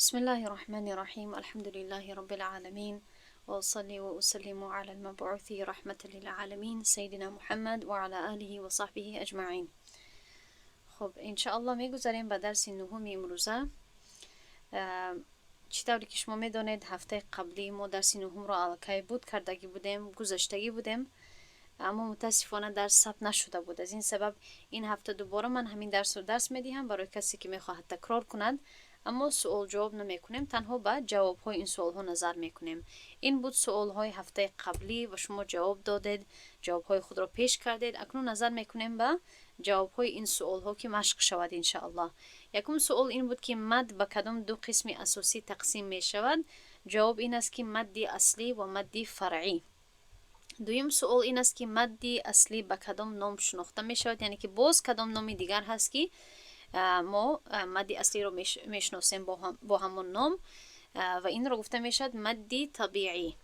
بسم الله الرحمن الرحيم. الحمد لله رب العالمين، وأصلي وأسلم على المبعوث رحمة للعالمين سيدنا محمد وعلى آله وصحبه أجمعين. خب انشاءالله میگذاریم به درس نهم امروزه. چطوری که شما میدونید هفته قبلی ما درس نهم را علکی بود کردگی بودیم، گذاشتگی بودیم، اما متاسفانه درس ثبت نشده بود. از این سبب این هفته دوباره من همین درس رو درس میدهم برای کسی که میخواهد تکرار کند، اما سوال جواب نمیکنیم، تنها به جواب های این سوال ها نظر میکنیم. این بود سوال های هفته قبلی و شما جواب دادید، جواب های خود را پیش کردید. اکنون نظر میکنیم به جواب های این سوال ها که مشق شود ان شاء الله. یکم سوال این بود که مد به کدام دو قسم اساسی تقسیم می شود؟ جواب این است که مد اصلی و مد فرعی. دویم سوال این است که مد اصلی به کدام نام شناخته می شود؟ یعنی که باز کدام نام دیگر هست که ما مد اصلی رو میشناسیم با همون نام و این رو گفته میشد مد طبیعی.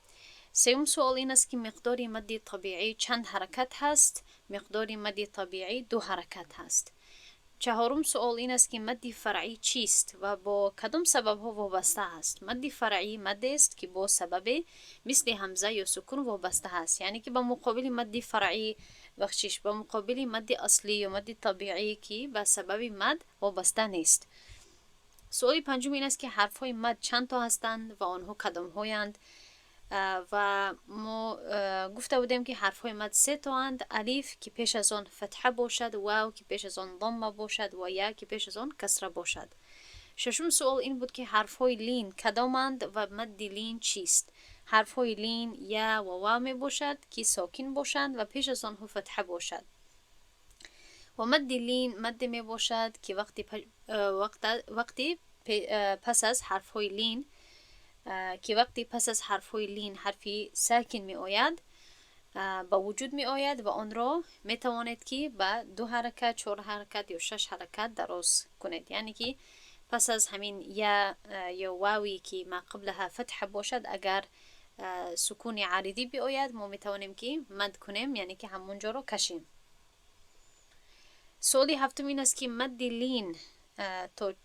سوم سوال این است که مقدار مد طبیعی چند حرکت هست؟ مقدار مد طبیعی 2 حرکت هست. چهارم سوال این است که مد فرعی چیست و با کدام سبب ها وابسته است؟ مد فرعی مد است که با سبب مثل همزه یا سکون وابسته است، یعنی که با مقابل مد فرعی با مقابل مد اصلی یا مد طبیعی که به سبب مد وابسته نیست. سوال پنجم این است که حرف های مد چند تا هستند و آنها کدام هایند؟ و ما گفته بودیم که حرف های مد 3 تا اند: الف که پیش از آن فتحه باشد، واو که پیش از آن ضمه باشد و یا که پیش از آن کسره باشد. ششم سوال این بود که حرف های لین کدامند و مد لین چیست؟ حرف های لین یا و واو می باشد که ساکن باشند و پیش از آنها فتحه باشد. و مد لین مد می باشد که وقتی پس از حرف های لین حرفی ساکن می آید با وجود می آید و آن را می توانید که به 2 حرکت، 4 حرکت یا 6 حرکت دراز کنید. یعنی که پس از همین یا واوی که ما قبلها فتح باشد، اگر سکون عارضی بیاید ما می توانیم که مد کنیم، یعنی که همونجا رو کشیم. سوالی هفتم این است که مد لین تا 2،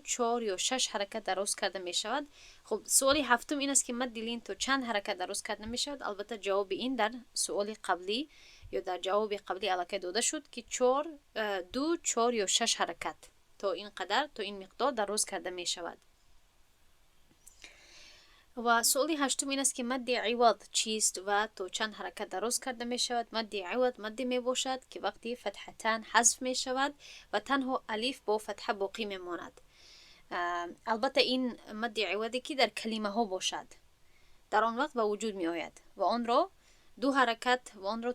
4 یا 6 حرکت دراز کرده می شود. خب سوالی هفتم این است که مد لین تا چند حرکت دراز کرده می شود؟ البته جواب این در سوال قبلی یا در جواب قبلی علاقه داده شد که 2، 4 یا 6 حرکت تا این مقدار دراز کرده می شود. و سوالی هشتم این است که مد عوض چیست و تا چند حرکت دراز کرده می شود؟ مد عوض مد می باشد که وقتی فتحتان حذف می شود و تنها الف با فتحه باقی می ماند. البته این مد عوضی که در کلمه ها باشد در آن وقت به وجود می آید و آن را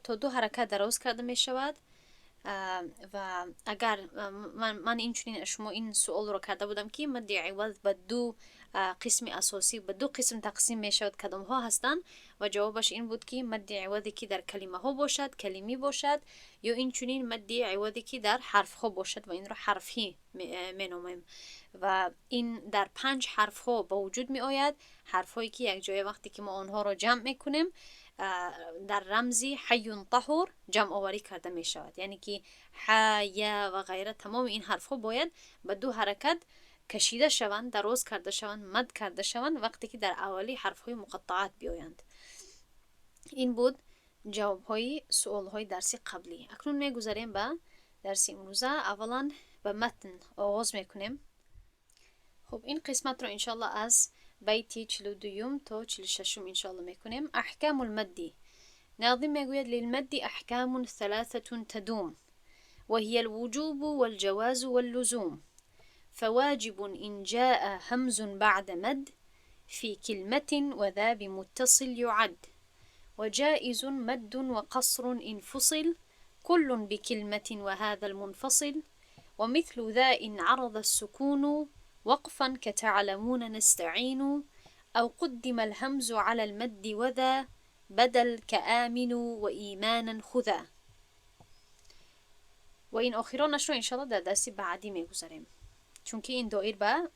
تا 2 حرکت دراز کرده می شود. و اگر من این شما این سوال رو کرده بودم که مد عوض به 2 قسم اساسی به 2 قسم تقسیم می شود، کدام ها هستند؟ و جوابش این بود که مد عوضی که در کلمه ها باشد، کلمی باشد، یا این چنین مد عوضی که در حرف ها باشد و این را حرفی می نامیم. و این در 5 حرف ها با وجود می آید، حرف هایی که یک جای وقتی که ما آنها را جمع می کنیم در رمزی حی طهور جمع آوری کرده می شود. یعنی که ح، یا و غیره تمام این حرف ها باید به 2 حرکت کشیده شوند، دراز کرده شوند، مد کرده شوند وقتی که در اولی حرف های مقطعات بیایند. این بود جواب های سوال های درسی قبلی. اکنون می گذاریم به درسی امروزه. اولا به متن آغاز میکنیم. خب این قسمت رو انشالله از بیت 42 تا 46 انشالله میکنیم. احکام المد. ناظم میگوید للمد احکام 3 تدوم وهي الوجوب والجواز واللزوم، فواجب إن جاء همز بعد مد في كلمة وذا بمتصل يعد، وجائز مد وقصر إن فصل كل بكلمة وهذا المنفصل، ومثل ذا إن عرض السكون وقفا كتعلمون نستعين، أو قدم الهمز على المد وذا بدل كآمن وإيمانا خذا. و این آخرانش رو انشاءالله در درس بعدی میگذاریم، چون که این دایر به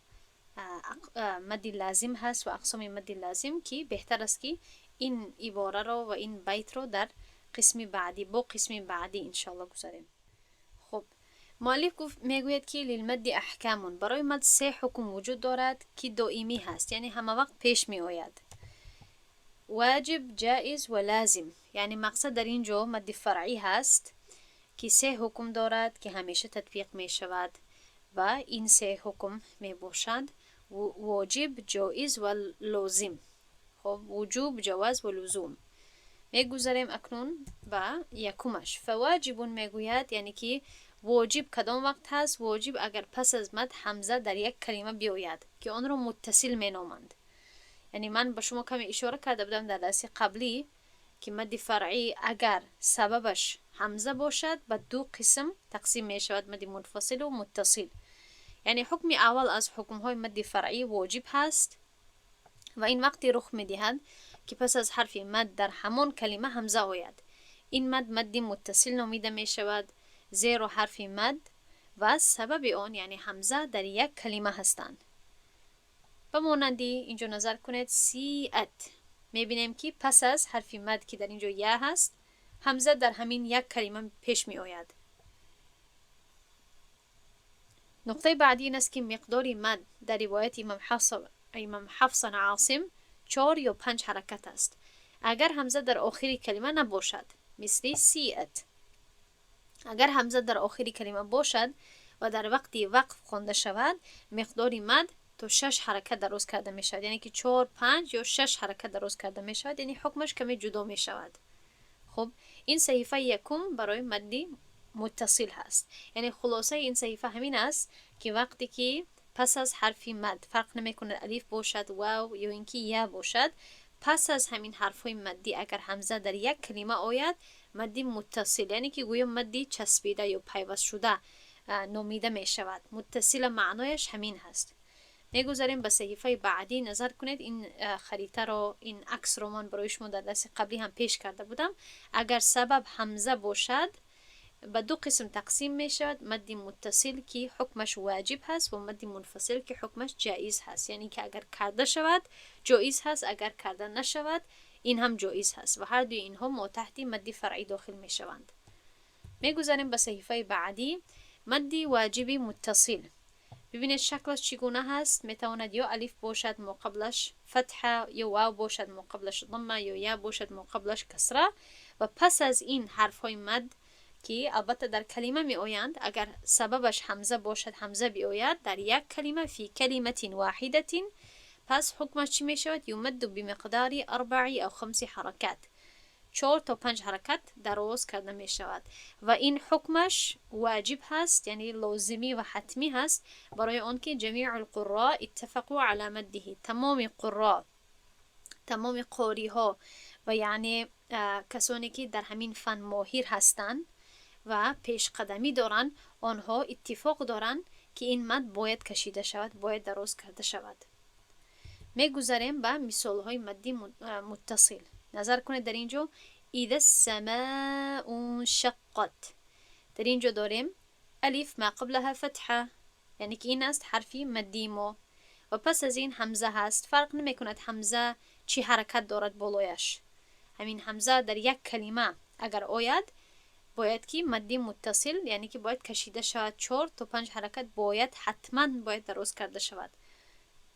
مد لازم هست و اقسام مد لازم که بهتر است که این عباره رو و این بیت رو در قسم بعدی انشاءالله گذاریم. خب مؤلف میگوید که للمد احکامون، برای مد 3 حکم وجود دارد که دائمی هست، یعنی همه وقت پیش می آید. واجب، جائز و لازم. یعنی مقصد در اینجا مد فرعی هست که 3 حکم دارد که همیشه تطبیق می شود و این 3 حکم می باشند واجب، جائز و لازم. خب وجوب، جواز و لزوم. میگذاریم اکنون با یکمش. فواجب میگوید یعنی که واجب کدام وقت هست؟ واجب اگر پس از مد حمزه در یک کلمه بیاید که آن را متصل می نامند. یعنی من به شما کمی اشاره کرده بودم در درس قبلی که مد فرعی اگر سببش حمزه باشد به 2 قسم تقسیم می شود، مد منفصل و متصل. یعنی حکم اول از حکم های مد فرعی واجب هست و این وقتی رخ می دهد که پس از حرف مد در همان کلمه حمزه آید. این مد متصل نامیده می شود، زیرا حرف مد و سبب آن یعنی حمزه در یک کلمه هستند. به مانندی اینجا نظر کنید سیئت، می بینیم که پس از حرف مد که در اینجا یا هست، حمزه در همین یک کلمه پیش می آید. نقطه بعدی این است که مقدار مد در روایت امام حفص عاصم 4 یا 5 حرکت است اگر حمزه در آخری کلمه نباشد، مثل سیئت. اگر حمزه در آخری کلمه باشد و در وقتی وقف خوانده شود، مقدار مد تا 6 حرکت درست کرده می شود، یعنی که 4 5 یا 6 حرکت درست کرده می شود، یعنی حکمش کمی جدا می شود. خب این صحیفه یکم برای مد متصل هست. یعنی خلاصه این صحیفه همین است که وقتی که پس از حرف مد، فرق نمیکنه الف باشد، واو یا اینکه یا باشد، پس از همین حرفهای مدی اگر حمزه در یک کلمه آید، مد متصل، یعنی که گویا مد چسبیده یا پیوست شده نامیده می شود. متصل معنایش همین هست. میگذاریم به صحیفه بعدی نظر کنید. این خریطه رو، این عکس رو من برای شما در درس قبلی هم پیش کرده بودم. اگر سبب حمزه باشد به 2 قسم تقسیم می شود، مد متصل که حکمش واجب هست و مد منفصل که حکمش جایز هست. یعنی که اگر کرده شود جایز هست، اگر کرده نشود این هم جایز هست و هر دوی اینها ما تحت مد فرعی داخل می شوند. میگذاریم به صحیفه بعدی. مد واجب متصل. ببینید شکلش چگونه هست. میتواند یا الف باشد مقابلش فتحه، یا واو باشد مقابلش ضمه، یا یا باشد مقابلش کسره و پس از این حرف های مد که البته در کلمه می آیند، اگر سببش حمزه باشد حمزه بیاید در یک کلمه فی کلمت واحدة، پس حکمش چی می شود؟ یمد بمقدار 4 او 5 حرکات، 4 تا 5 حرکت درست کرده می شود و این حکمش واجب هست، یعنی لازمی و حتمی هست برای آنکه جمیع القراء اتفقوا على مده. تمام قراء، تمام قاری ها و یعنی کسانی که در همین فن ماهر هستند و پیش قدمی دارن، آنها اتفاق دارن که این مد باید کشیده شود، باید درست کرده شود. میگذاریم به مثال های مدی متصل. نظر کنید در اینجا اذا السماء انشقت، در اینجا داریم الف ما قبلها فتحه، یعنی که این است حرفی مدی ما و پس از این حمزه هست. فرق نمی کند حمزه چی حرکت دارد بالایش. همین حمزه در یک کلمه اگر آید باید که مدی متصل، یعنی که باید کشیده شود، 4 تا 5 حرکت باید حتما باید درست کرده شود.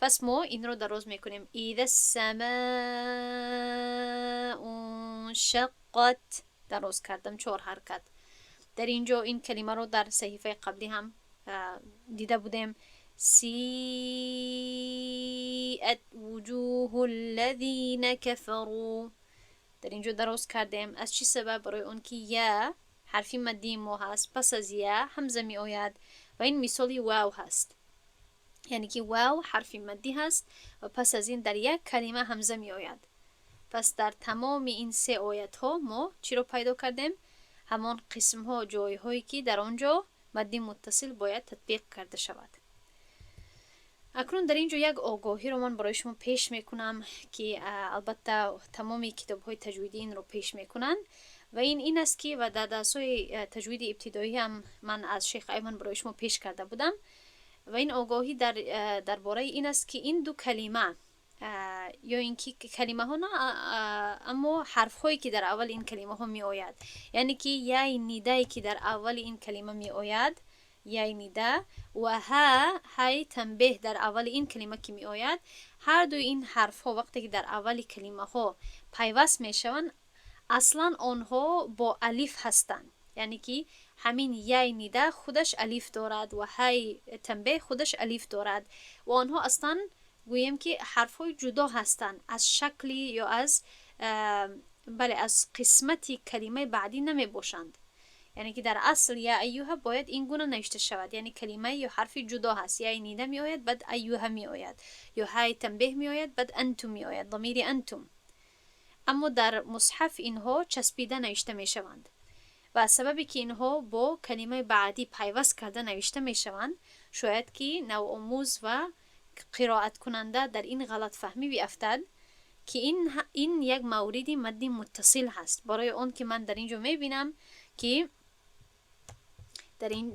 پس ما این رو درست میکنیم. اذا السماء انشقت درست کردم 4 حرکت. در اینجا این کلمه رو در صحیفه قبلی هم دیده بودیم. سیئت وجوه الذین کفروا، در اینجا درست کردیم. از چی سبب؟ برای اون که یا حرفی مدی ما هست، پس از یا حمزه می آید و این مثالی واو هست، یعنی که واو حرفی مدی هست و پس از این در یک کلمه حمزه می آید. پس در تمام این 3 آیت ها ما چی رو پیدا کردیم؟ همان قسم ها، جای هایی که در آنجا مدی متصل باید تطبیق کرده شود. اکنون در اینجا یک آگاهی رو من برای شما پیش میکنم که البته تمامی کتاب های تجویدی این رو پیش میکنن و این است که و در درس‌های تجوید ابتدایی هم من از شیخ ایمن برای شما پیش کرده بودم و این آگاهی درباره این است که این 2 کلمه یا اینکه کلمه ها نه اما حرف هایی که در اول این کلمه ها می آید، یعنی که یا ندایی که در اول این کلمه می آید، یای نیده و ها های تنبیه در اول این کلمه که می آید. هر دو این حرف ها وقتی که در اول کلمه ها پیوست می شوند اصلا آنها با الف هستند، یعنی که همین یای نیده خودش الف دارد و های تنبیه خودش الف دارد و آنها اصلا گویم که حرف های جدا هستند، از شکلی یا از بله از قسمتی کلمه بعدی نمی باشند. یعنی که در اصل یا ایوها باید این گونه نوشته شود، یعنی کلمه یا حرفی جدا هست، یا نیده می آید بعد ایوها می آید، یا های تنبیه می آید بعد انتم می آید، ضمیر انتم. اما در مصحف اینها چسبیده نوشته می شوند و سببی که اینها با کلمه بعدی پیوست کرده نوشته می شوند شاید که نوآموز و قرائت کننده در این غلط فهمی بیفتد که این یک موردی مدی متصل هست. برای اون که من در اینجا می بینم که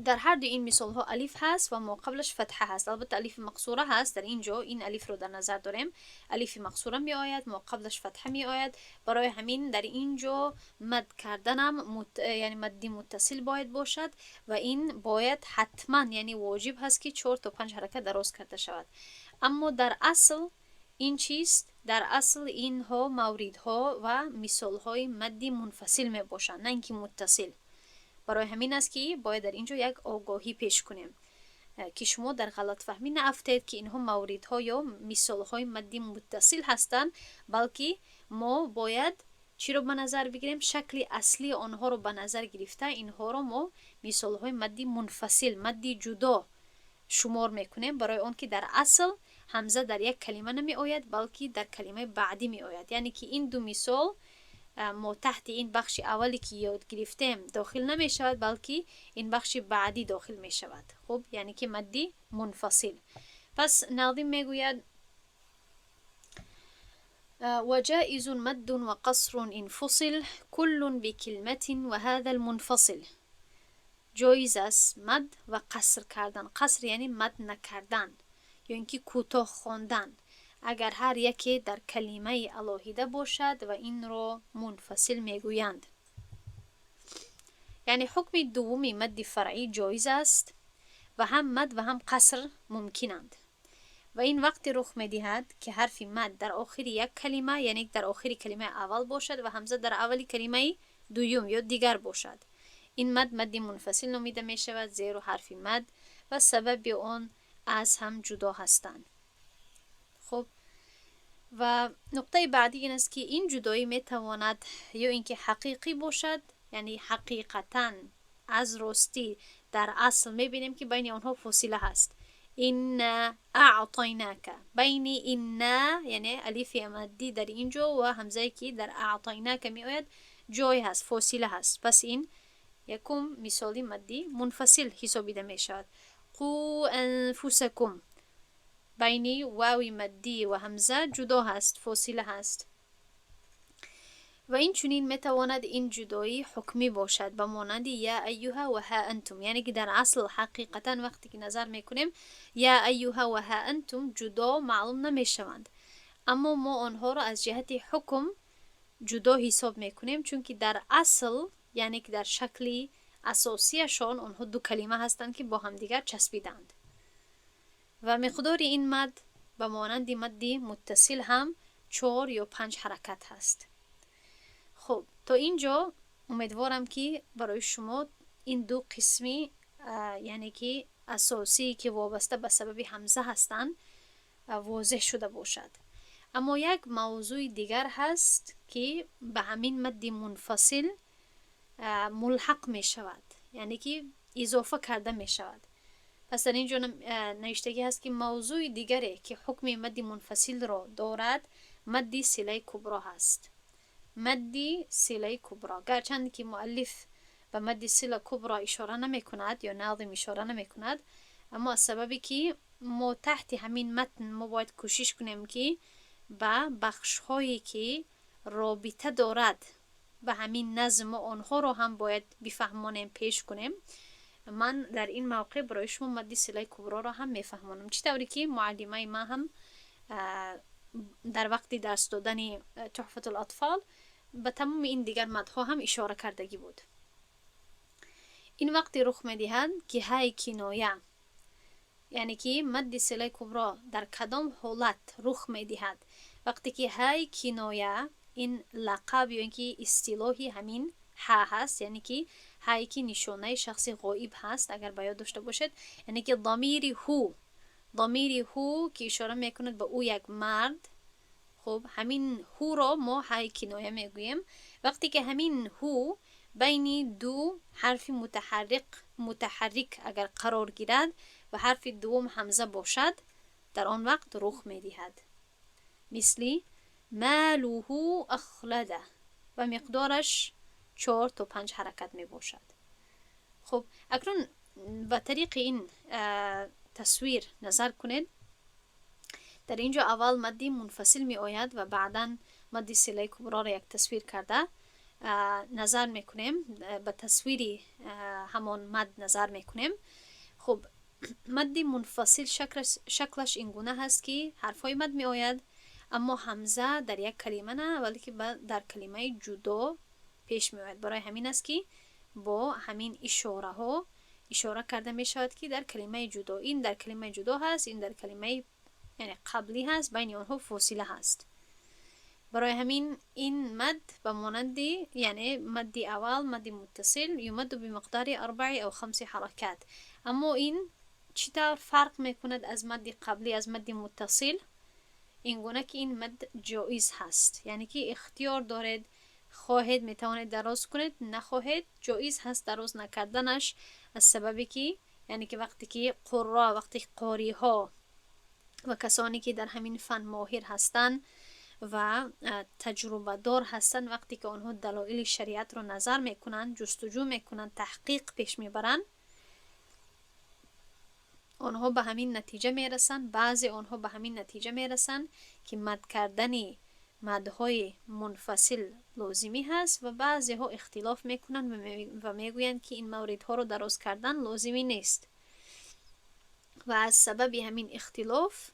در هر دو این مثال ها الف هست و ما قبلش فتحه هست. البته الف مقصوره هست، در اینجا این الف رو در نظر داریم، الف مقصوره می آید، ما قبلش فتحه می آید. برای همین در اینجا مد کردنم یعنی مدی متصل باید باشد و این باید حتما یعنی واجب هست که 4 تا 5 حرکت درست کرده شود. اما در اصل این چیست؟ در اصل اینها موردها و مثال های مدی منفصل می باشند، نه اینکه متصل. برای همین است که باید در اینجا یک آگاهی پیش کنیم که شما در غلط فهمی نافتید که اینها موردها یا مثالهای مدی متصل هستند، بلکه ما باید چی رو به نظر بگیریم؟ شکل اصلی آنها رو به نظر گرفته اینها رو ما مثالهای مدی منفصل، مدی جدا شمار میکنیم، برای اون که در اصل همزه در یک کلمه نمی آید بلکه در کلمه بعدی می آید. یعنی که این دو مثال ما تحت این بخش اولی که یاد گرفتیم داخل نمی شود بلکه این بخش بعدی داخل می شود. خب یعنی که مدی منفصل. پس ناظم می گوید وجائز مد وقصر انفصل كل بكلمة وهذا المنفصل. جایز است مد و قصر کردن. قصر یعنی مد نکردن یا اینکه کوتاه خواندن اگر هر یکی در کلمه علاهیده باشد و این را منفصل میگویند. یعنی حکم دومی مد فرعی جایز است و هم مد و هم قصر ممکنند و این وقت رخ میدهد که حرف مد در آخر یک کلمه یعنی در آخر کلمه اول باشد و همزه در اول کلمه دوم یا دیگر باشد. این مد منفصل نامیده می شود زیرا حرف مد و سبب آن از هم جدا هستند. خب و نقطه بعدی این است که این جدایی می تواند یا اینکه حقیقی باشد، یعنی حقیقتاً از راستی در اصل می بینیم که بین آنها فاصله هست. این اعطیناک، بین این یعنی الف مدی در اینجا و همزه که در اعطیناک می آید جای هست، فاصله هست. پس این یکم مثالی مدی منفصل حسابیده می شود. قو انفسکم، بینی واوی مدی و همزه جدا هست، فاصله هست و این چنین میتواند این جدایی حکمی باشد به مانند یا ایها و ها انتم. یعنی که در اصل حقیقتا وقتی که نظر میکنیم یا ایها و ها انتم جدا معلوم نمیشوند، اما ما آنها را از جهت حکم جدا حساب میکنیم چون که در اصل یعنی که در شکلی اساسیشان آنها دو کلمه هستند که با هم دیگر چسبیدند و مقدار این مد به مانند مدی متصل هم 4 یا 5 حرکت هست. خب تا اینجا امیدوارم که برای شما این دو قسمی یعنی که اساسی که وابسته به سبب همزه هستند واضح شده باشد. اما یک موضوع دیگر هست که به همین مد منفصل ملحق می شود، یعنی که اضافه کرده می شود. پس در اینجا نوشتگی هست که موضوع دیگری که حکم مد منفصل را دارد مد صله کبرا هست. مد صله کبرا، گرچند که مؤلف به مد صله کبرا اشاره نمی کند یا ناظم اشاره نمی کند، اما سببی که ما تحت همین متن ما باید کوشش کنیم که به بخش هایی که رابطه دارد به همین نظم آنها رو هم باید بفهمانیم، پیش کنیم. من در این موقع برای شما مد صله کبرا را هم میفهمانم، چطوری که معلمه ما هم در وقت درس دادن تحفة الاطفال به تمام این دیگر مدها هم اشاره کردگی بود. این وقتی رخ میدهد که های کنایه، یعنی که مد صله کبرا در کدام حالت رخ میدهد. وقتی که های کنایه این لقب یا اینکه اصطلاحی همین ها هست، یعنی که هایی که نشانه شخص غایب هست اگر باید داشته باشد، یعنی که ضمیری هو که اشاره میکند به او یک مرد. خب همین هو را ما های کنایه میگوییم. وقتی که همین هو بین دو حرف متحرک اگر قرار گیرد و حرف دوم همزه باشد، در آن وقت رخ میدهد. مثلی ماله اخلده و مقدارش 4 تا 5 حرکت می باشد. خب اکنون به طریق این تصویر نظر کنید. در اینجا اول مد منفصل می آید و بعدا مد صله کبرا را یک تصویر کرده نظر میکنیم، به تصویری همان مد نظر میکنیم. خب مد منفصل شکلش اینگونه هست که حرفای مد می آید اما همزه در یک کلمه نه، ولی که در کلمه جدا پیش می آید. برای همین است که با همین اشاره ها اشاره کرده می شود که در کلمه جدا، این در کلمه جدا هست، این در کلمه یعنی قبلی هست، بین آنها فاصله هست. برای همین این مد به مانند یعنی مد اول مد متصل یمد بمقدار 4 او 5 حرکات. اما این چطور فرق میکند از مد قبلی از مد متصل؟ این گونه که این مد جایز هست، یعنی که اختیار دارید، خواهید میتوانید دراز کنید، نخواهید جایز هست دراز نکردنش، از سببی که یعنی که وقتی که وقتی قاری ها و کسانی که در همین فن ماهر هستند و تجربه دار هستند، وقتی که آنها دلایل شریعت رو نظر میکنند، جستجو میکنند، تحقیق پیش میبرند، آنها به همین نتیجه میرسند. بعضی آنها به همین نتیجه میرسند که مد کردن مدهای منفصل لازمی هست و بعضی ها اختلاف میکنند و میگویند که این موردها رو دراز کردن لازمی نیست. و از سبب همین اختلاف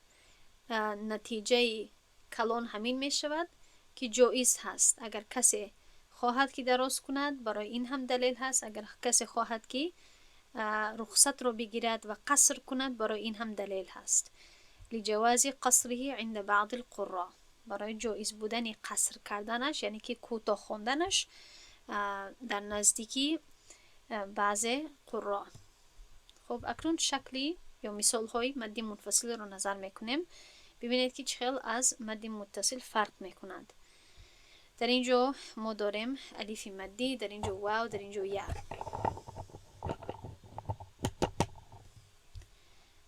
نتیجه کلان همین می شود که جایز هست. اگر کسی خواهد که دراز کند، برای این هم دلیل هست. اگر کسی خواهد که رخصت رو بگیرد و قصر کند، برای این هم دلیل هست. لجواز قصره عند بعض القراء، برای جایز بودن قصر کردنش یعنی که کوتاه خواندنش در نزدیکی بعضی قراء. خب اکنون شکلی یا مثال های مد منفصل رو نظر میکنیم. ببینید که چقدر از مد متصل فرق میکنند. در اینجا ما داریم الف مدی، در اینجا واو، در اینجا یا.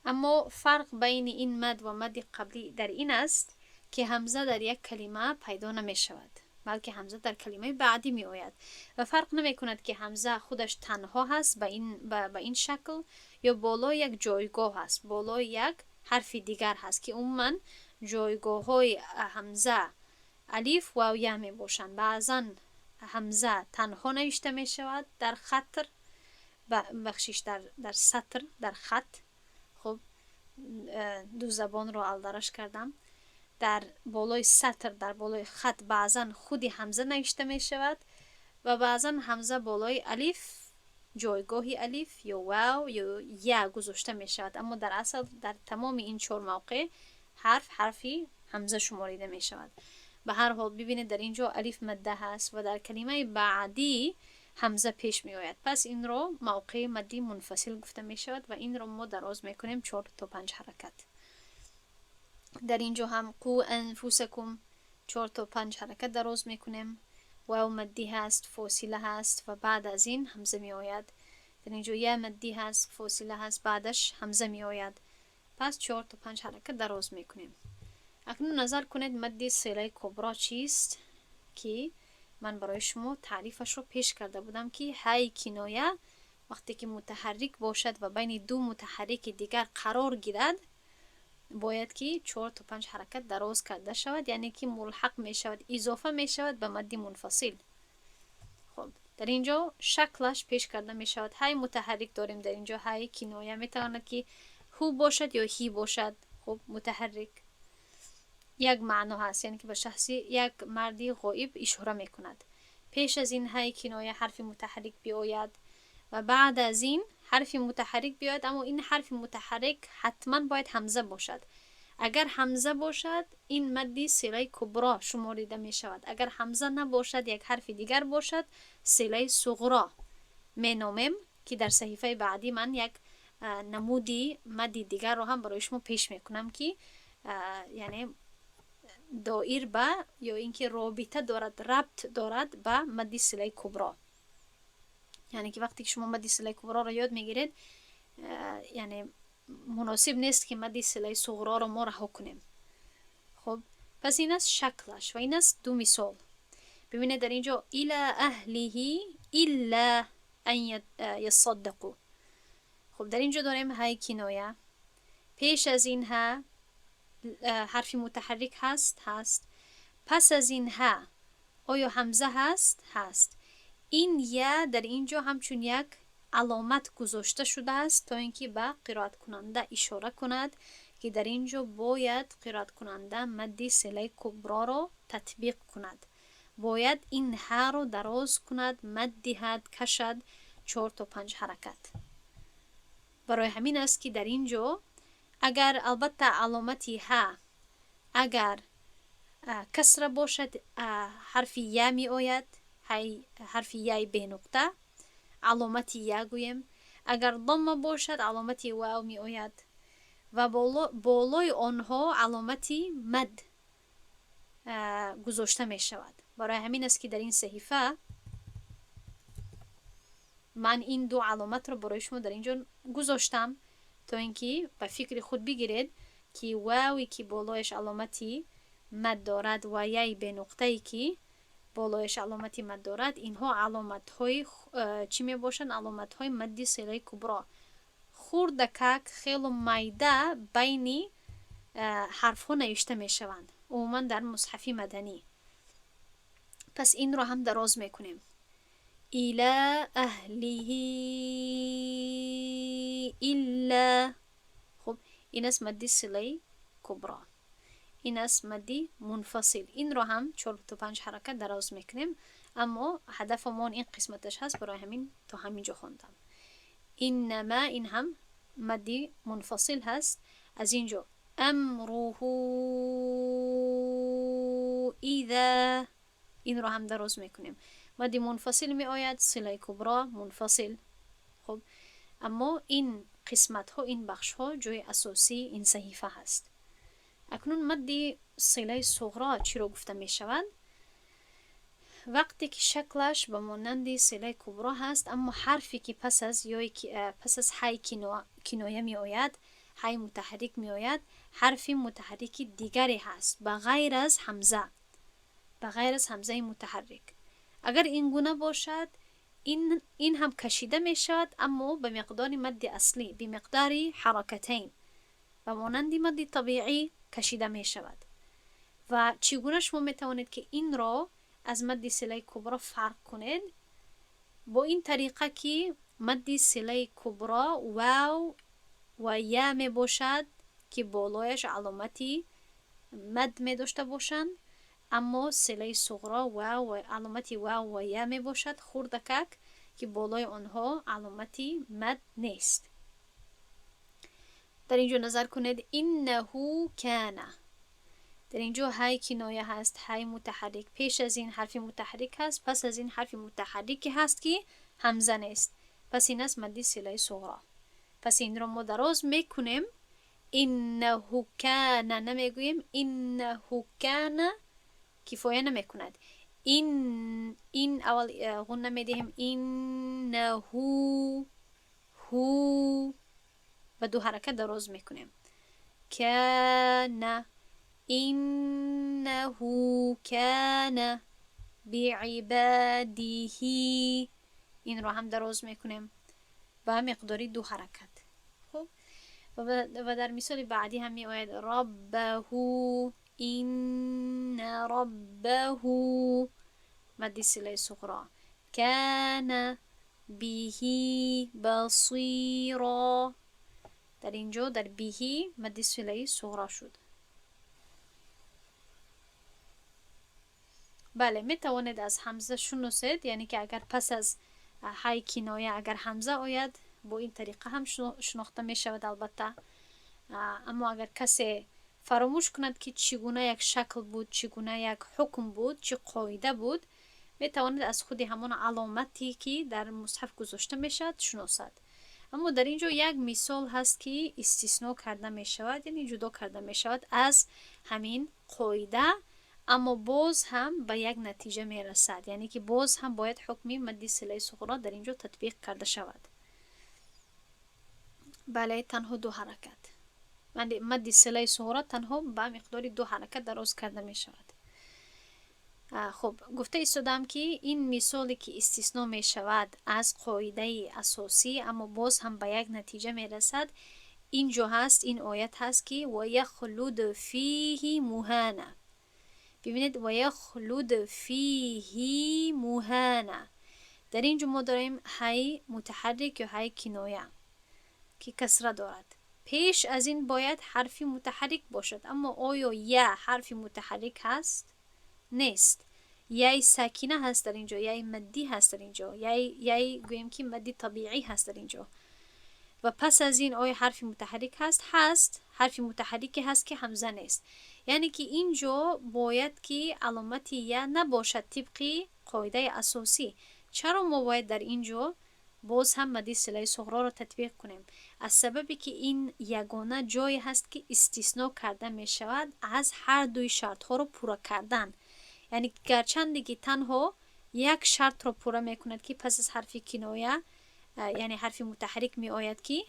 اما فرق بین این مد و مد قبلی در این است که همزه در یک کلمه پیدا نمی شود، بلکه همزه در کلمه بعدی می آید و فرق نمی کند که همزه خودش تنها هست به این شکل یا بالای یک جایگاه هست، بالای یک حرف دیگر هست که عموما جایگاه های همزه الف و یا می باشند. بعضا همزه تنها نوشته می شود در خطر، در سطر، در خط. خب دو زبان رو الدرش کردم. در بالای سطر، در بالای خط بعضا خودی همزه نوشته می شود و بعضا همزه بالای الف، جایگاهی الف یا واو یا یا گذاشته می شود، اما در اصل در تمام این 4 موقع حرفی همزه شماریده می شود. به هر حال ببینید در اینجا الف مده هست و در کلمه بعدی همزه پیش می آید، پس این رو موقع مدی منفصل گفته می شود و این رو ما دراز می کنیم 4 تا 5 حرکت. در اینجا هم قو انفسکم 4 تا 5 حرکت دراز می کنیم. واو مدی هست، فاصله هست و بعد از این همزه می آید. در اینجا یا مدی هست، فاصله هست، بعدش همزه می آید. پس 4 تا 5 حرکت دراز می کنیم. اکنون نظر کنید مد صله کبرا چیست که من برای شما تعریفش رو پیش کرده بودم که های کنایه وقتی که متحرک باشد و بین دو متحرک دیگر قرار گیرد باید که 4 تا 5 حرکت دراز کرده شود، یعنی که ملحق می شود، اضافه می شود به مد منفصل. خب در اینجا شکلش پیش کرده می شود. های متحرک داریم در اینجا، های کنایه می تواند که هو باشد یا هی باشد. خب متحرک یک معنا هست، یعنی که به شخصی یک مردی غایب اشاره می کند. پیش از این های کنایه حرف متحرک بیاید و بعد از این حرف متحرک بیاید، اما این حرف متحرک حتما باید همزه باشد. اگر همزه باشد این مد صله کبرا شماریده می شود. اگر همزه نباشد یک حرف دیگر باشد صله صغرا می نامیم، که در صحیفه بعدی من یک نمودی مد دیگر رو هم برای شما پیش میکنم که یعنی دایر به یا اینکه رابطه دارد، ربط دارد به مد صله کبرا. یعنی که وقتی که شما مد صله کبرا رو یاد میگیرید یعنی مناسب نیست که مد صله صغرا رو ما رها کنیم. خب پس این است شکلش و این است دو مثال. ببینید در اینجا الى اهله الا ان یصدقوا. خب در اینجا داریم های کنایه، پیش از این ها حرف متحرک هست. پس از این ها آیا همزه هست. این یا در اینجا همچون یک علامت گذاشته شده است تا اینکه به قرائت کننده اشاره کند که در اینجا باید قرائت کننده مد صله کبرا را تطبیق کند، باید این ها رو دراز کند، مد دهد، کشد 4 تا 5 حرکت. برای همین است که در اینجا اگر البته علامتی ها اگر کسره باشد حرف یا می آید، حرف یای به نقطه علامتی یا گویم. اگر ضمه باشد علامتی واو می آید و بالای آنها علامتی مد گذاشته می شود. برای همین است که در این صحیفه من این دو علامت رو برای شما در اینجا گذاشتم تا اینکه به فکر خود بگیرید که واوی که بالایش علامتی مد دارد و یای به نقطه‌ای که بالایش علامتی مد دارد، اینها علامت های چی می باشند؟ علامت های مد صله کبرا. خوردکک خیلی مایده بین حرف ها نوشته می شوند عموما در مصحف مدنی. پس این رو هم دراز می کنیم. الى اهله الا. خب این است مد صله کبرا، این است مدی منفصل. این رو هم 4 تا 5 حرکت دراز میکنیم، اما هدفمون این قسمتش هست، برای همین تا همینجا خوندم. انما این هم مدی منفصل هست. از اینجا امره اذا، این رو هم دراز میکنیم. مدی منفصل می آید، صله کبرا منفصل. خب اما این قسمت ها، این بخش ها جای اساسی این صحیفه هست. اکنون مد صله صغرا چی رو گفته می شود؟ وقتی که شکلش به مانند صله کبرا هست اما حرفی که پس از های کنایه می آید، های متحرک می آید، حرف متحرک دیگری هست بغیر از همزه، بغیر از همزه متحرک. اگر این گونه باشد این هم کشیده می شود اما به مقدار مد اصلی، به مقدار حرکتین، به مانند مد طبیعی کشیده می شود. و چگونه شما می توانید که این را از مد صله کبرا فرق کنید؟ با این طریقه که مد صله کبرا واو و یا می باشد که بالایش علامتی مد می داشته باشند، اما صله صغرا واو و علامتی واو و یا می باشد خوردکک که بالای آنها علامتی مد نیست. در اینجا نظر کنید انه کان. در اینجا های کنایه هست، های متحرک، پیش از این حرف متحرک هست، پس از این حرف متحرک هست که همزه نیست. پس این است مد صله صغرا. پس این رو ما دراز میکنیم. انه کان نمیگوییم انه کان، کفایه نمیکند. این اول غن نمیدهیم. انه هو و دو حرکت دراز میکنیم. کان انه کان بعباده، این رو هم دراز میکنیم با مقداری 2 حرکت. خب و در مثال بعدی هم می آید ربه، این ربه مد صله صغرا، کان به بصیرا. در اینجا در به مد صله صغرا شد. بله می توانید از همزه شناسید، یعنی که اگر پس از های کنایه اگر همزه آید با این طریقه هم شناخته می شود البته. اما اگر کسی فراموش کند که چگونه یک شکل بود، چگونه یک حکم بود، چه قاعده بود، می تواند از خود همان علامتی که در مصحف گذاشته می شود شناسد. اما در اینجا یک مثال هست که استثناء کرده می شود، یعنی جدا کرده می شود از همین قاعده، اما باز هم به یک نتیجه می رسد، یعنی که باز هم باید حکم مد صله صغرا در اینجا تطبیق کرده شود. بله، تنها 2 حرکت. مد صله صغرا تنها به مقدار 2 حرکت دراز کرده می شود. خب گفته ایستادم که این مثالی که استثناء می شود از قاعده اساسی اما باز هم به یک نتیجه می رسد، اینجا هست، این آیت هست که و یخلد فیه مهانه. ببینید و یخلد فیه مهانه، در اینجا ما داریم هی متحرک یا هی کنایه که کسره دارد. پیش از این باید حرفی متحرک باشد، اما آیا یا حرفی متحرک هست؟ نیست. یای ساکنه هست در اینجا، یای مدی هست در اینجا، یای گویم که مدی طبیعی هست در اینجا. و پس از این آیا حرفی متحرک هست؟ هست. حرفی متحرکی هست که همزه نیست، یعنی که اینجا باید که علامتی یا نباشد طبقی قاعده اساسی. چرا ما باید در اینجا باز هم مد صله صغرا را تطبیق کنیم؟ از سببی که این یگانه جایی هست که استثناء کرده می شود از هر دوی شرط ها رو پورا کردن، یعنی گرچند که تنها یک شرط را پورا می کند که پس از حرف کنایه یعنی حرف متحرک می آید که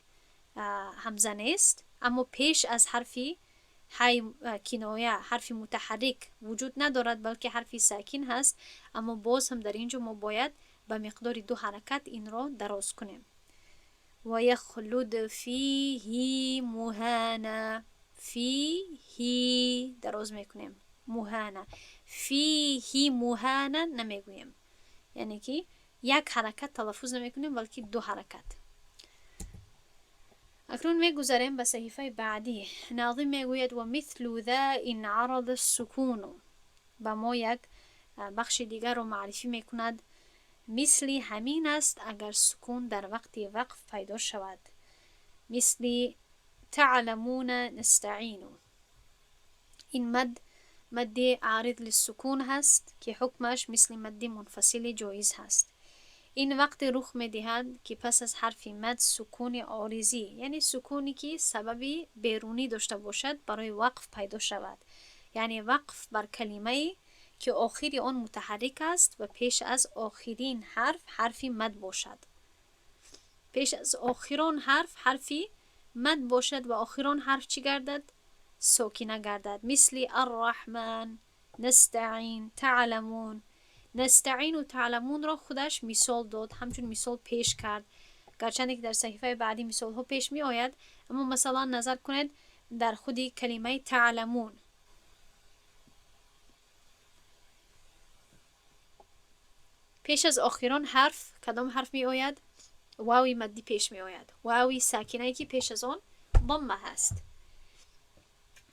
همزه نیست، اما پیش از حرف های کنایه حرف متحرک وجود ندارد بلکه حرف ساکن هست، اما باز هم در اینجا ما باید به مقدار 2 حرکت این را دراز کنیم. و یخلد فیه مهانه، فیه دراز میکنیم، مهانه، فیه مهانه نمیگویم، یعنی که یک حرکت تلفظ نمیکنیم بلکه 2 حرکت. اکنون میگذاریم به صحیفه بعدی. ناظم میگوید و مثل ذا ان عرض السکون، با ما یک بخش دیگر رو معرفی میکند. مثل همین است اگر سکون در وقت وقف پیدا شود. مثل تعلمون نستعین، این مد عارض للسکون هست که حکمش مثل مد منفصل جایز هست. این وقت رخ می دهد که پس از حرف مد سکون عارضی، یعنی سکونی که سببی بیرونی داشته باشد برای وقف پیدا شود، یعنی وقف بر کلمه که آخری آن متحرک است و پیش از آخرین حرف مد باشد. پیش از آخران حرفی مد باشد و آخران حرف چی گردد؟ ساکنه گردد. مثل الرحمن، نستعین، تعلمون. نستعین و تعلمون را خودش مثال داد، همچون مثال پیش کرد، گرچند که در صحیفه بعدی مثال ها پیش می آید، اما مثلا نظر کنید در خودی کلمه تعلمون پیش از آخران حرف کدام حرف می آید؟ واوی مدی پیش می آید، واوی ساکنه که پیش از آن ضمه هست.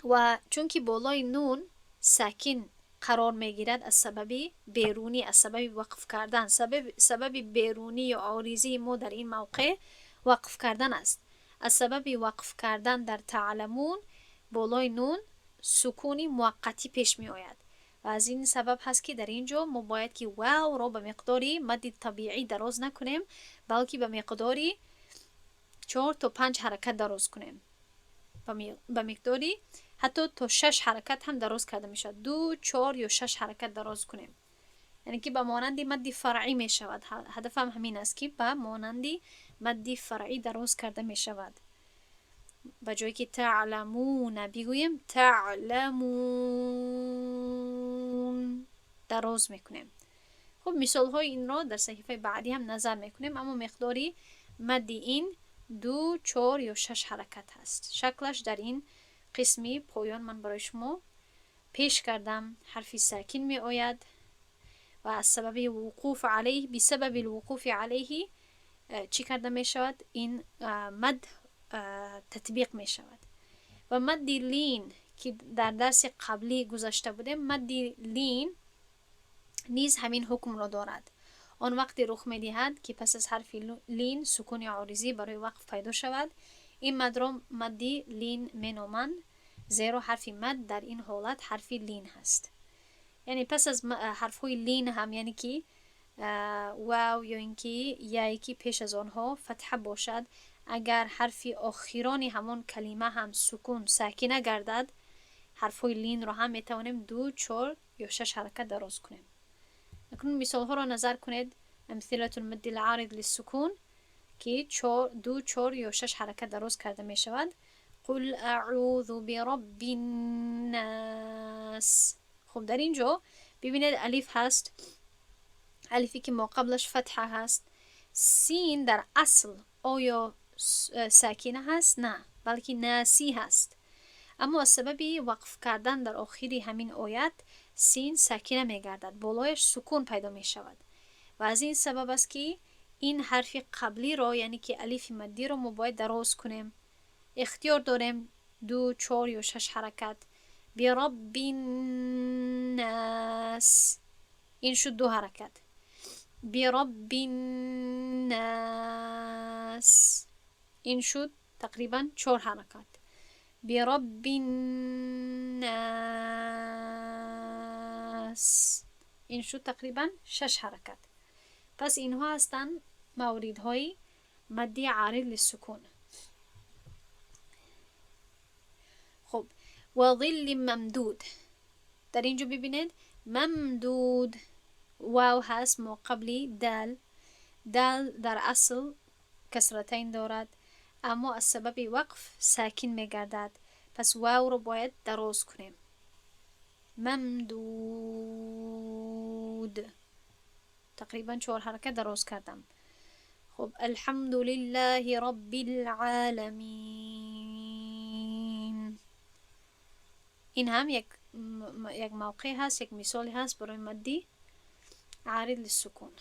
و چون که بالای نون ساکن قرار می گیرد از سبب بیرونی، از سبب وقف کردن، سبب بیرونی یا عارضی ما در این موقع وقف کردن است. از سبب وقف کردن در تعلمون بالای نون سکونی موقتی پیش می آید و از این سبب هست که در اینجا ما باید که واو را به مقداری مد طبیعی دراز نکنیم بلکه به مقداری 4 تا 5 حرکت دراز کنیم، به مقداری حتی تا 6 حرکت هم دراز کرده می شود. 2 4 یا 6 حرکت دراز کنیم، یعنی که به مانند مد فرعی می شود. هدفم همین است که به مانند مد فرعی دراز کرده می شود. به جایی که تعلمون بگوییم تعلمون دراز میکنیم. خب مثال های این را در صحیفه بعدی هم نظر میکنیم، اما مقداری مد این 2 4 یا 6 حرکت هست. شکلش در این قسمی پایان من برای شما پیش کردم. حرفی ساکن می آید و از سبب وقوف علیه، بسبب الوقوف علیه چی کرده می شود؟ این مد تطبیق می شود. و مد لین که در درس قبلی گذاشته بودیم، مد لین نیز همین حکم را دارد. آن وقتی رخ می‌دهد که پس از حرف لین سکون عارضی برای وقف پیدا شود. این مد را مدی لین مینامند، زیرا حرف مد در این حالت حرف لین هست. یعنی پس از حرف های لین هم، یعنی که واو یا اینکه یایی که پیش از آنها فتحه باشد، اگر حرف آخرانی همون کلمه هم سکون ساکنه گردد، حرف های لین رو هم میتوانیم 2 4 یا 6 حرکت دراز کنیم. اکنون مثال ها را نظر کنید. امثله المد العارض للسکون که 2 4 یا 6 حرکت دراز کرده می شود. قل اعوذ برب الناس. خب در اینجا ببینید الف هست، الفی که ما قبلش فتحه هست. سین در اصل آیا ساکنه هست؟ نه، بلکه ناسی هست. اما از سبب وقف کردن در آخری همین آیت سین ساکنه می گردد، بالایش سکون پیدا می شود و از این سبب است که این حرف قبلی را، یعنی که الف مدی را ما باید دراز کنیم. اختیار داریم 2 4 یا 6 حرکت. برب الناس، این شد 2 حرکت. برب الناس، این شد تقریبا 4 حرکت. برب الناس، این شد تقریبا 6 حرکت. پس اینها هستند موردهای مد عارض للسکون. خب و ظل ممدود، در اینجا ببینید ممدود واو هست ما قبلی دال. دال در اصل کسرتین دارد، اما از سبب وقف ساکن می گردد، پس واو رو باید دراز کنیم. ممدود، تقریبا 4 حرکت دراز کردم. خب الحمد لله رب العالمین، این هم یک موقع هست، یک مثال هست برای مدی عارض للسکون.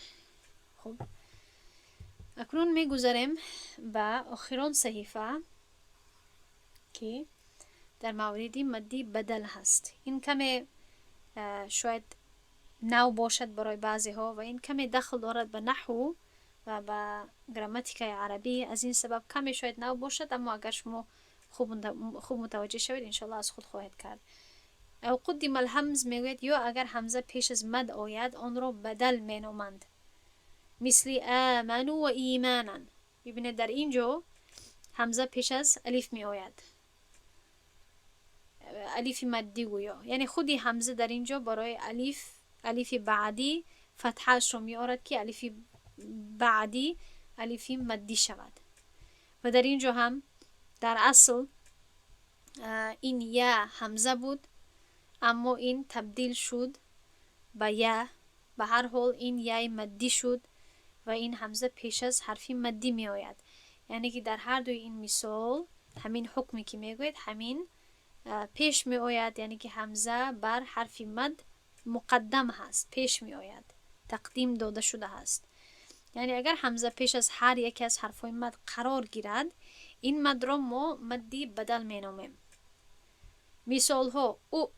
خب اکنون می گذاریم به آخرین صحیفه که در مورد مدی بدل هست. این کمی شاید نو باشد برای بعضی ها و این کمی دخل دارد به نحو و به گراماتیکای عربی، از این سبب کمی شاید نو باشد، اما اگر شما خوب متوجه شوید انشالله از خود خواهید کرد. او قدم الهمز میگوید یا اگر همزه پیش از مد آید آن را بدل مینامند، مثل آمنو و ایمانا. ببینید در اینجا همزه پیش از الف می آید، الف مدی گویا، یعنی خودی همزه در اینجا برای الف بعدی فتحش رو می آورد که الف بعدی الف مدی شود. و در اینجا هم در اصل این یا همزه بود، اما این تبدیل شد به یا. به هر حال این یا مدی شد و این همزه پیش از حرفی مدی می آید، یعنی که در هر دوی این مثال همین حکمی که می گوید همین پیش می آید، یعنی که همزه بر حرفی مد مقدم هست، پیش می آید، تقدیم داده شده هست. یعنی اگر همزه پیش از هر یک از حرفای مد قرار گیرد، این مد را ما مدی بدل می نامیم. مثال ها او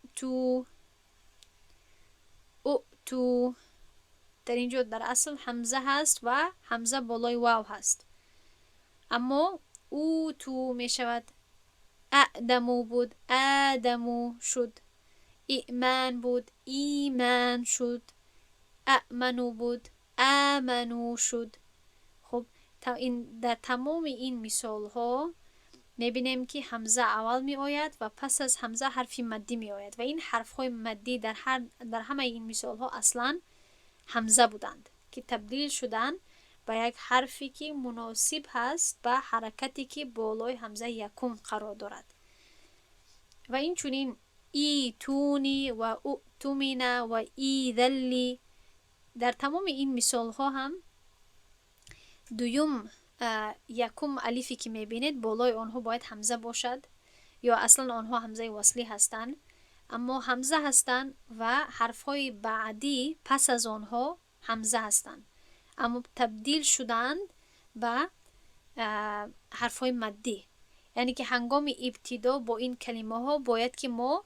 در اینجا در اصل همزه هست و همزه بالای واو هست، اما او تو می شود. اعدمو بود آدمو شد، ایمان بود ایمان شد، امنو بود آمنو شد. خب در تمام این مثال ها میبینیم که همزه اول می آید و پس از همزه حرفی مدی می آید و این حرف های مدی در همه این مثال ها اصلا همزه بودند که تبدیل شدن به یک حرفی که مناسب هست به حرکتی که بالای همزه یکم قرار دارد. و این چونین ای تونی و او تومینا و ای ذلی، در تمام این مثال ها هم دویم یکم الفی که میبینید بالای آنها باید همزه باشد، یا اصلا آنها همزه وصلی هستند، اما همزه هستند و حرفهای بعدی پس از آنها همزه هستند، اما تبدیل شدند به حرفهای مدی. یعنی که هنگام ابتدا با این کلمه ها باید که ما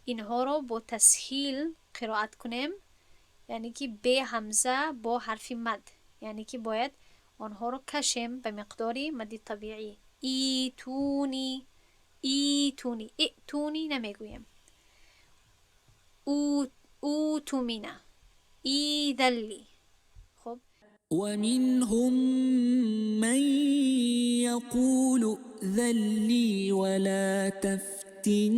اینها را با تسهیل قرائت کنیم، یعنی که ب همزه با حرف مد، یعنی که باید آنها رو کشیم به مقداری مد طبیعی. ایتونی، ایتونی، ایتونی نمیگویم. او تومینا، ایذلی. خب ومنهم من يقول ائذن لي ولا تفتني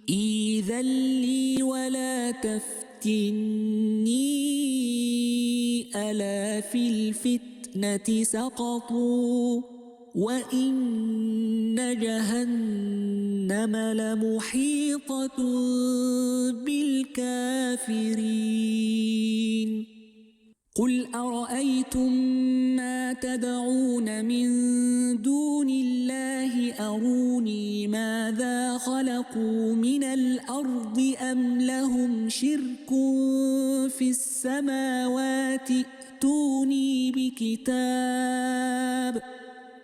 إذن لي ولا تفتني ألا في الفتنة سقطوا وإن جهنم لمحيطة بالكافرين قل أرأيتم ما تدعون من دون الله أروني ماذا خلقوا من الأرض أم لهم شرك في السماوات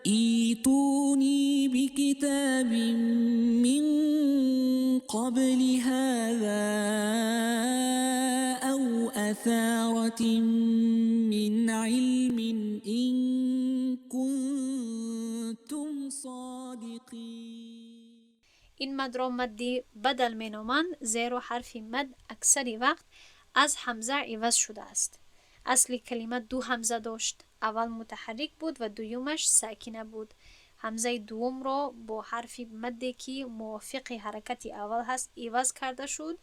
ائتوني بكتاب من قبل هذا أو أثارة من علم إن كنتم صادقين. این مد را مدی بدل می نامند زیرا حرف مد اکثری وقت از حمزه عوض شده است. اصلی کلمه دو حمزه داشت، اول متحرک بود و دویمش ساکنه بود. حمزه دوم را با حرف مدی که موافق حرکت اول هست عوض کرده شد.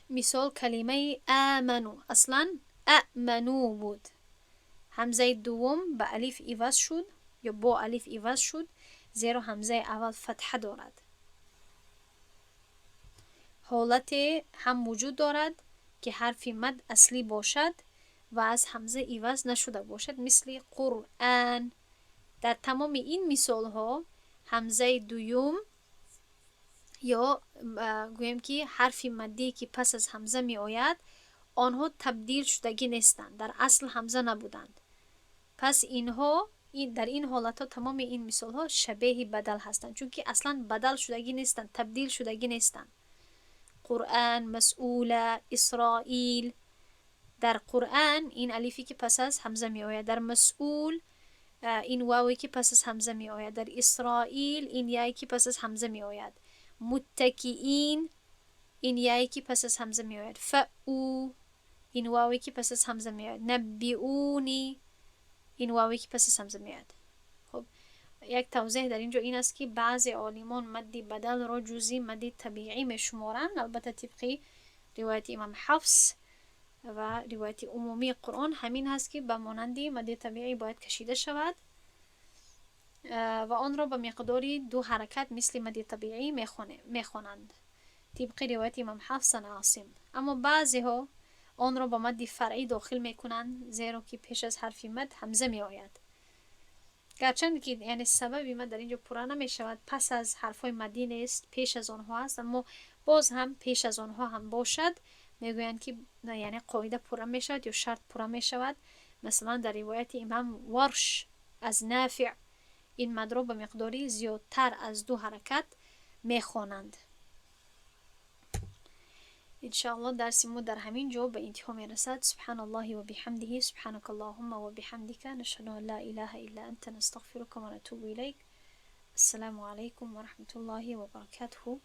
مثال کلمه آمنو، اصلا آمنو بود، حمزه دوم به الف عوض شد یا با الف عوض شد زیرا حمزه اول فتحه دارد. حالت هم وجود دارد که حرف مد اصلی باشد و از حمزه عوض نشده باشد، مثل قرآن. در تمام این مثال ها حمزه دوم یا گویم که حرف مدی که پس از حمزه می آید آنها تبدیل شدگی نیستند، در اصل حمزه نبودند. پس اینها در این حالت ها تمام این مثال ها شبیه بدل هستند، چون که اصلا بدل شدگی نیستند، تبدیل شدگی نیستند. قرآن، مسئول، اسرائیل. در قرآن این الفی که پس از حمزه می آید، در مسئول این واوی که پس از حمزه می آید، در اسرائیل این یایی که پس از حمزه می آید، متکئین این یایی که پس از حمزه می آید، فاو این واوی که پس از حمزه می آید، نبئونی این واوی که پس از حمزه می آید. خب یک توضیح در اینجا این است که بعضی عالمان مد بدل را جزئی مد طبیعی می شمارند، البته طبقی روایت امام حفص و روایت عمومی قرآن همین هست که به مانند مد طبیعی باید کشیده شود و آن را به مقداری دو حرکت مثل مد طبیعی میخوانند طبق روایت امام حفص عاصم. اما بعضی ها آن را با مد فرعی داخل میکنند زیرا که پیش از حرف مد حمزه می آید، گرچند که یعنی سبب مد در اینجا پورا نمی شود، پس از حرفای مدی نیست، پیش از آنها است، اما باز هم پیش از آنها هم باشد میگویند که یعنی قاعده پورا می شود یا شرط پورا می شود. مثلا در روایت امام ورش از نافع این مد را به مقداری زیادتر از دو حرکت می خوانند. انشاءالله درس ما در همین جا به انتها می رسد. سبحان الله و بحمده، سبحانك اللهم و بحمدك، نشهد ان لا اله الا انت، نستغفرك و نتوب الیک. السلام علیکم و رحمت الله و برکاته.